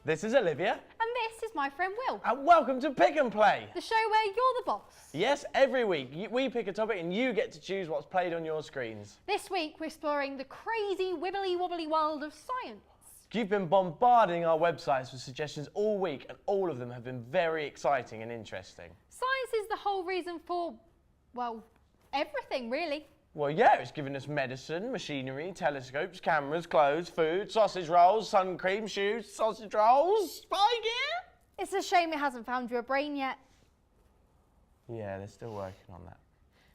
This is Olivia. And this is my friend Will. And welcome to Pick and Play. The show where you're the boss. Yes, every week we pick a topic and you get to choose what's played on your screens. This week we're exploring the crazy wibbly wobbly world of science. You've been bombarding our websites with suggestions all week and all of them have been very exciting and interesting. Science is the whole reason for, well, everything really. Well, yeah, it's given us medicine, machinery, telescopes, cameras, clothes, food, sausage rolls, sun cream, shoes, sausage rolls, spy gear. It's a shame it hasn't found you a brain yet. Yeah, they're still working on that.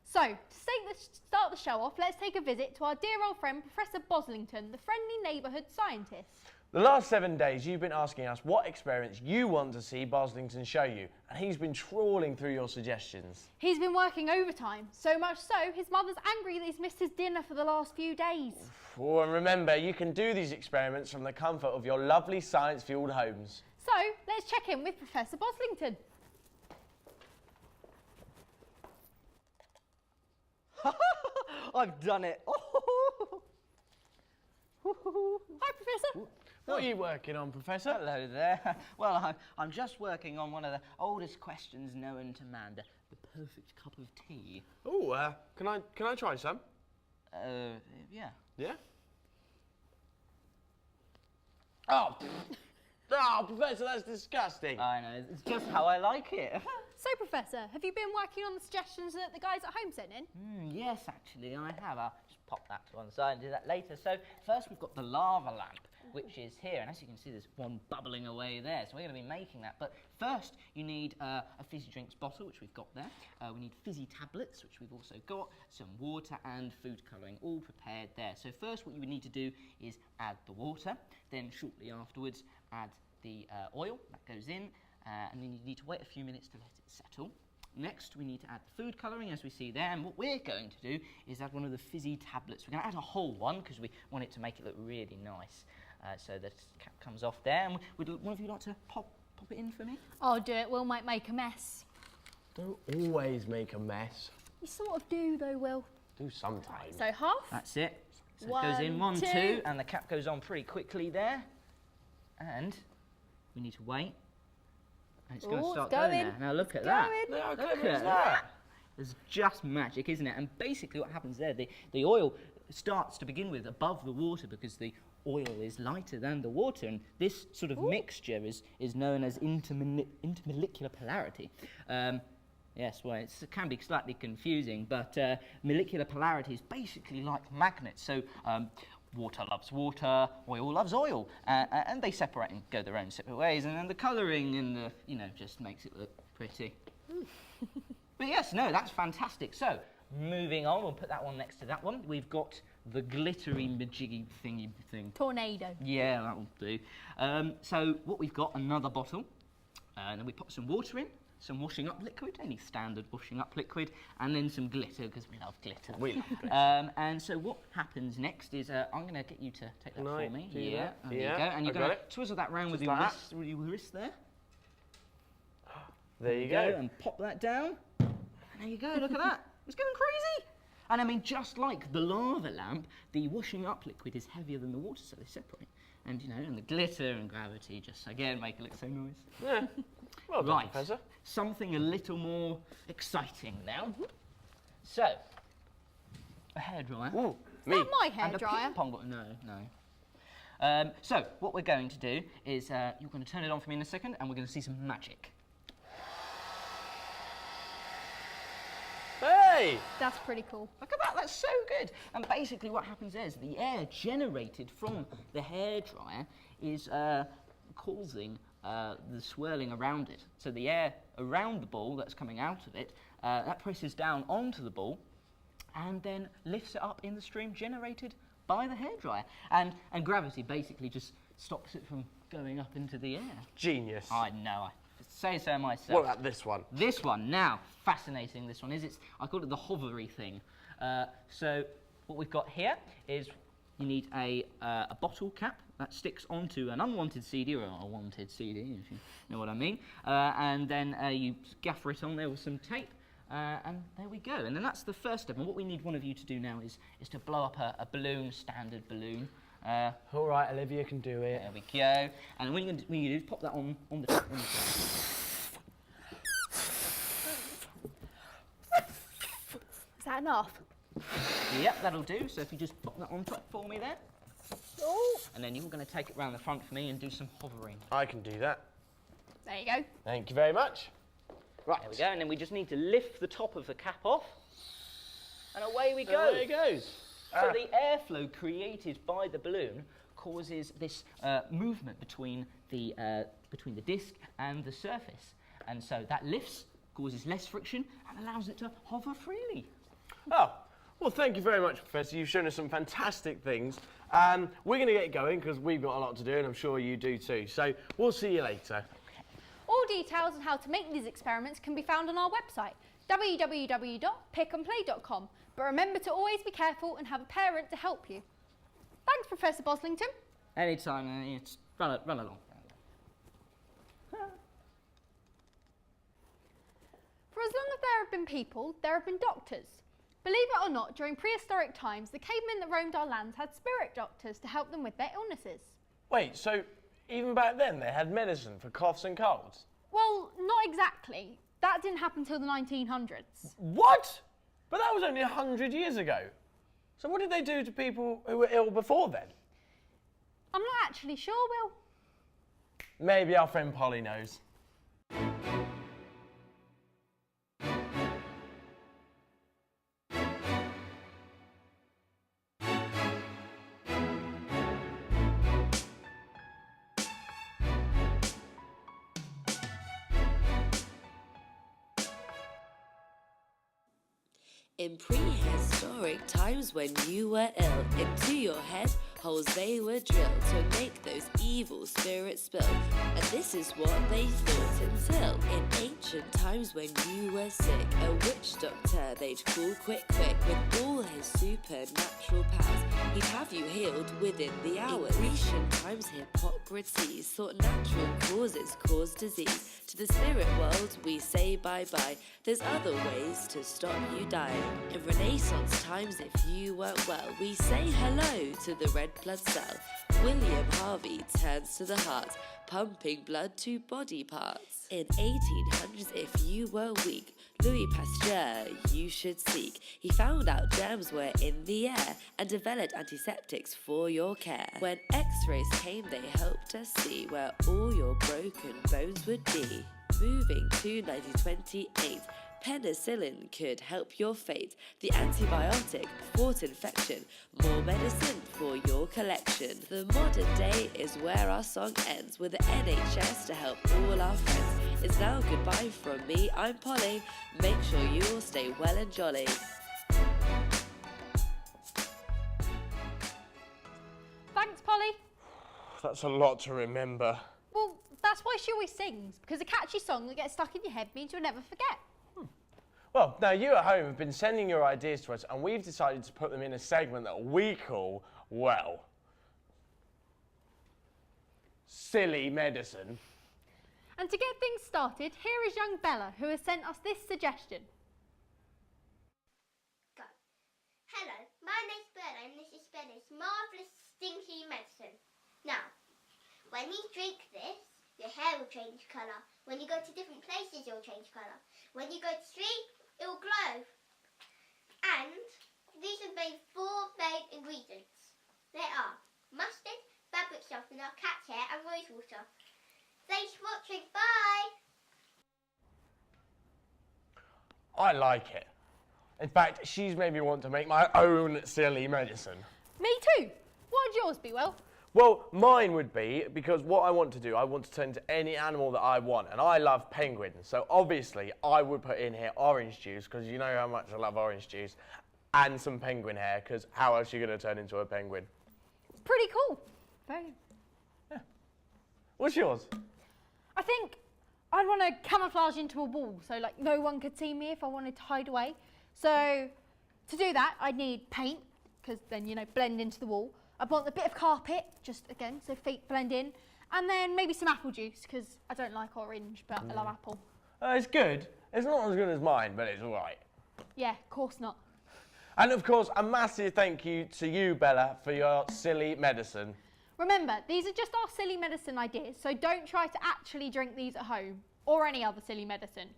So, to start the show off, let's take a visit to our dear old friend, Professor Boslington, the friendly neighbourhood scientist. The last 7 days you've been asking us what experiments you want to see Boslington show you, and he's been trawling through your suggestions. He's been working overtime, so much so his mother's angry that he's missed his dinner for the last few days. Oh, and remember, you can do these experiments from the comfort of your lovely science-fueled homes. So, let's check in with Professor Boslington. I've done it. Hi, Professor. What are you working on, Professor? Hello there. Well, I'm just working on one of the oldest questions known to man, the perfect cup of tea. Oh, can I try some? Yeah. Yeah? Oh, oh, Professor, that's disgusting. I know, it's just how I like it. So, Professor, have you been working on the suggestions that the guys at home sent in? Yes, actually, I have. I'll just pop that to one side and do that later. So, first we've got the lava lamp, which is here. And as you can see, there's one bubbling away there. So we're going to be making that. But first, you need a fizzy drinks bottle, which we've got there. We need fizzy tablets, which we've also got. Some water and food colouring, all prepared there. So first, what you would need to do is add the water. Then shortly afterwards, add the oil. That goes in. And then you need to wait a few minutes to let it settle. Next, we need to add the food colouring, as we see there. And what we're going to do is add one of the fizzy tablets. We're going to add a whole one because we want it to make it look really nice. So the cap comes off there. And would one of you like to pop it in for me? I'll do it. Will might make a mess. Don't always make a mess. You sort of do, though, Will. Do sometimes. So half. That's it. So it goes in, one, two, and the cap goes on pretty quickly there. And we need to wait. And it's going to start going there. Now look at that. Look how Look clever is at that? It's just magic, isn't it? And basically what happens there, the oil starts to begin with above the water because the oil is lighter than the water, and this sort of mixture is known as intermolecular polarity. Yes, well, it can be slightly confusing, but molecular polarity is basically like magnets. So water loves water, oil loves oil, and they separate and go their own separate ways. And then the colouring and the, just makes it look pretty. But yes, no, that's fantastic. So moving on, we'll put that one next to that one. We've got the glittery majiggy thingy thing. Tornado. Yeah, that will do. So what we've got, another bottle, and then we put some water in, some washing up liquid, any standard washing up liquid, and then some glitter, because we love glitter. We love glitter. And so what happens next is, I'm going to get you to take that for me. Yeah, there you go. And you're going to twizzle that round with your like wrist there. There you go. And pop that down. And there you go, look at that. It's going crazy. And I mean, just like the lava lamp, the washing up liquid is heavier than the water, so they separate. And, and the glitter and gravity just, again, make it look so nice. Yeah. Well done, Right, Professor. something a little more exciting now. So, a hairdryer. Ooh, Is that my And a hairdryer? ping pong ball. No. So, what we're going to do is, you're going to turn it on for me in a second, and we're going to see some magic. Hey! That's pretty cool. Look at that, that's so good. And basically what happens is the air generated from the hairdryer is causing the swirling around it. So the air around the ball that's coming out of it, that presses down onto the ball and then lifts it up in the stream generated by the hairdryer. And gravity basically just stops it from going up into the air. Genius. I know, I say so myself. What about this one? This one, now, fascinating this one is, I call it the hovery thing. So what we've got here is you need a bottle cap that sticks onto an unwanted CD, or a wanted CD, if you know what I mean. And then you gaffer it on there with some tape, and there we go. And then that's the first step. And what we need one of you to do now is to blow up a balloon, standard balloon. All right, Olivia can do it. There we go. And what you do is pop that on the top. Is that enough? Yep, that'll do. So if you just pop that on top for me there. Oh. And then you're going to take it round the front for me and do some hovering. I can do that. There you go. Thank you very much. Right. There we go. And then we just need to lift the top of the cap off. And away we go. Away it goes. So the airflow created by the balloon causes this movement between the disc and the surface. And so that lifts, causes less friction, and allows it to hover freely. Oh, well, thank you very much, Professor. You've shown us some fantastic things. We're going to get going because we've got a lot to do, and I'm sure you do too. So we'll see you later. All details on how to make these experiments can be found on our website, www.pickandplay.com. But remember to always be careful and have a parent to help you. Thanks, Professor Boslington. Anytime, it's run along. For as long as there have been people, there have been doctors. Believe it or not, during prehistoric times, the cavemen that roamed our lands had spirit doctors to help them with their illnesses. Wait, so even back then they had medicine for coughs and colds? Well, not exactly. That didn't happen till the 1900s. What? But that was only 100 years ago. So what did they do to people who were ill before then? I'm not actually sure, Will. Maybe our friend Polly knows. In prehistoric times when you were ill, into your head holes they were drilled to make those evil spirits spill. And this is what they thought until in ancient times when you were sick, a witch doctor they'd call quick with all his supernatural powers. He'd have you healed within the hours. In Grecian times Hippocrates thought natural causes cause disease. To the spirit world we say bye-bye. There's other ways to stop you dying. In Renaissance times, if you weren't well, we say hello to the red blood cell. William Harvey turns to the heart, pumping blood to body parts. In 1800s, if you were weak, Louis Pasteur you should seek. He found out germs were in the air and developed antiseptics for your care. When x-rays came, they helped us see where all your broken bones would be. Moving to 1928, penicillin could help your fate. The antibiotic fought infection, more medicine for your collection. The modern day is where our song ends, with the NHS to help all our friends. It's now goodbye from me, I'm Polly. Make sure you all stay well and jolly. Thanks, Polly. That's a lot to remember. Well, that's why she always sings, because a catchy song that gets stuck in your head means you'll never forget. Well, now you at home have been sending your ideas to us and we've decided to put them in a segment that we call, well, Silly Medicine. And to get things started, here is young Bella, who has sent us this suggestion. Go. Hello, my name's Bella and this is Bella's marvellous stinky medicine. Now, when you drink this, your hair will change colour. When you go to different places, it will change colour. When you go to the street, it will glow. And these are made 4 main ingredients. They are mustard, fabric softener, cat's hair and rose water. Thanks for watching, bye! I like it. In fact, she's made me want to make my own silly medicine. Me too. What would yours be, Will? Well, mine would be, because what I want to do, I want to turn into any animal that I want, and I love penguins. So obviously, I would put in here orange juice, because you know how much I love orange juice, and some penguin hair, because how else are you going to turn into a penguin? It's pretty cool. Very. What's yours? I think I'd want to camouflage into a wall, so like no one could see me if I wanted to hide away. So to do that, I'd need paint, because then, you know, blend into the wall. I'd want a bit of carpet, just again, so feet blend in. And then maybe some apple juice, because I don't like orange, but I love apple. It's good. It's not as good as mine, but it's all right. Yeah, of course not. And of course, a massive thank you to you, Bella, for your silly medicine. Remember, these are just our silly medicine ideas, so don't try to actually drink these at home or any other silly medicine.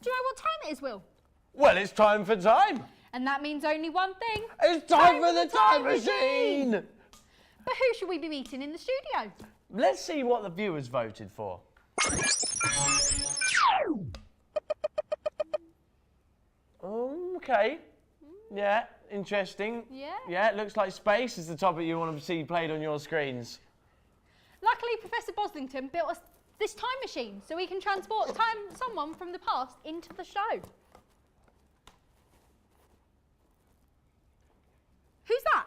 Do you know what time it is, Will? Well, it's time for time. And that means only one thing. It's time for the time machine. But who should we be meeting in the studio? Let's see what the viewers voted for. Okay. Yeah, interesting. Yeah. Yeah, it looks like space is the topic you want to see played on your screens. Luckily, Professor Boslington built us this time machine so we can transport someone from the past into the show. Who's that?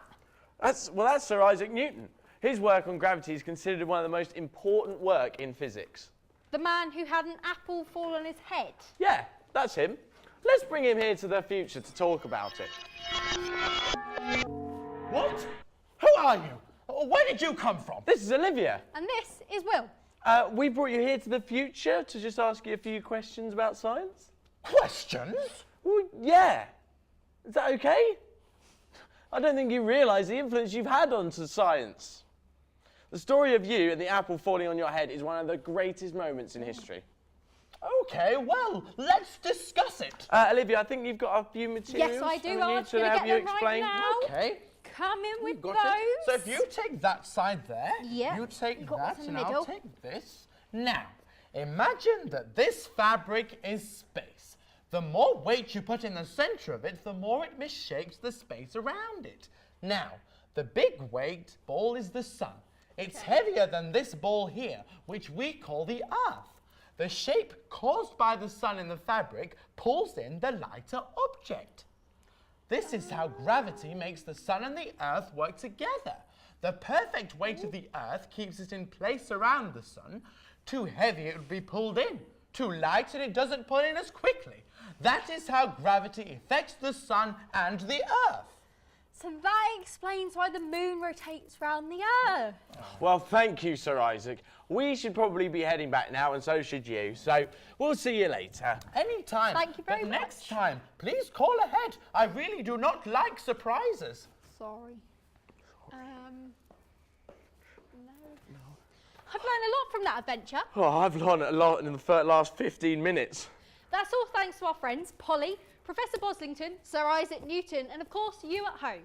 That's Sir Isaac Newton. His work on gravity is considered one of the most important work in physics. The man who had an apple fall on his head. Yeah, that's him. Let's bring him here to the future to talk about it. What? Who are you? Where did you come from? This is Olivia. And this is Will. We brought you here to the future to just ask you a few questions about science. Questions? Well, yeah. Is that okay? I don't think you realise the influence you've had on science. The story of you and the apple falling on your head is one of the greatest moments in history. Okay, well, let's discuss it. Olivia, I think you've got a few materials. Yes, I do. haven't you, I'm to going to help get you them right explain. now. Okay. Come in with Got those. it. So if you take that side there, Yeah, you take you've got that, what's in and the I'll middle. take this. Now, imagine that this fabric is space. The more weight you put in the center of it, the more it misshapes the space around it. Now, the big weight ball is the sun. It's heavier than this ball here, which we call the Earth. The shape caused by the sun in the fabric pulls in the lighter object. This is how gravity makes the sun and the earth work together. The perfect weight of the earth keeps it in place around the sun. Too heavy, it would be pulled in. Too light, and it doesn't pull in as quickly. That is how gravity affects the sun and the earth. So that explains why the moon rotates round the Earth. Well, thank you, Sir Isaac. We should probably be heading back now, and so should you. So we'll see you later. Anytime. Thank you very but much. next time, please call ahead. I really do not like surprises. Sorry. No. I've learned a lot from that adventure. Oh, I've learned a lot in the last 15 minutes. That's all thanks to our friends, Polly, Professor Boslington, Sir Isaac Newton, and of course you at home.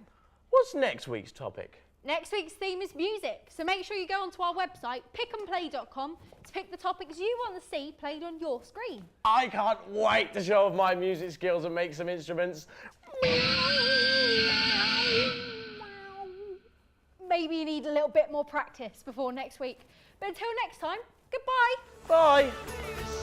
What's next week's topic? Next week's theme is music, so make sure you go onto our website, pickandplay.com, to pick the topics you want to see played on your screen. I can't wait to show off my music skills and make some instruments. Maybe you need a little bit more practice before next week. But until next time, goodbye. Bye.